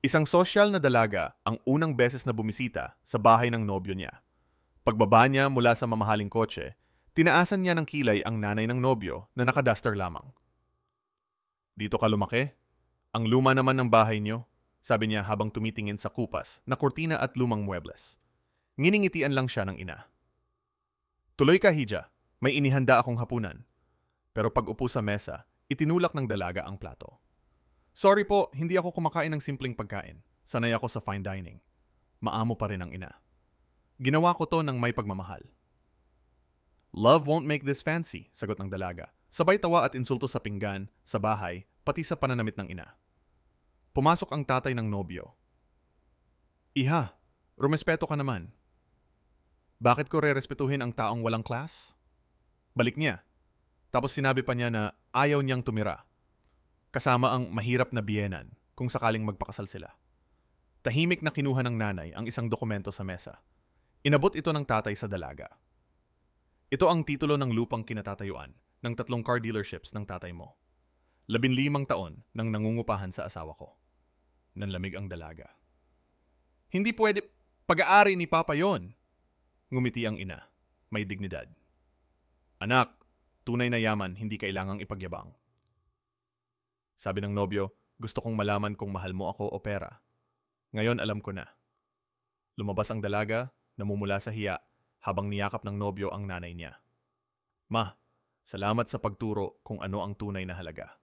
Isang sosyal na dalaga ang unang beses na bumisita sa bahay ng nobyo niya. Pagbaba niya mula sa mamahaling kotse, tinaasan niya ng kilay ang nanay ng nobyo na nakaduster lamang. "Dito ka lumaki? Ang luma naman ng bahay niyo," sabi niya habang tumitingin sa kupas na kurtina at lumang muebles. Nginingitian lang siya ng ina. "Tuloy ka, Hija. May inihanda akong hapunan." Pero pag upo sa mesa, itinulak ng dalaga ang plato. "Sorry po, hindi ako kumakain ng simpleng pagkain. Sanay ako sa fine dining." Maamo pa rin ang ina. "Ginawa ko to ng may pagmamahal." "Love won't make this fancy," sagot ng dalaga. Sabay tawa at insulto sa pinggan, sa bahay, pati sa pananamit ng ina. Pumasok ang tatay ng nobyo. "Iha, rumespeto ka naman." "Bakit ko rerespetuhin ang taong walang class?" Balik niya. Tapos sinabi pa niya na ayaw niyang tumira, kasama ang mahirap na biyenan kung sakaling magpakasal sila. Tahimik na kinuha ng nanay ang isang dokumento sa mesa. Inabot ito ng tatay sa dalaga. "Ito ang titulo ng lupang kinatatayuan ng 3 car dealerships ng tatay mo. 15 taon nang nangungupahan sa asawa ko." Nanlamig ang dalaga. "Hindi pwede, pag-aari ni Papa yon." Ngumiti ang ina, may dignidad. "Anak, tunay na yaman hindi kailangang ipagyabang." Sabi ng nobyo, "Gusto kong malaman kung mahal mo ako o pera. Ngayon alam ko na." Lumabas ang dalaga, namumula sa hiya, habang niyakap ng nobyo ang nanay niya. "Ma, salamat sa pagturo kung ano ang tunay na halaga."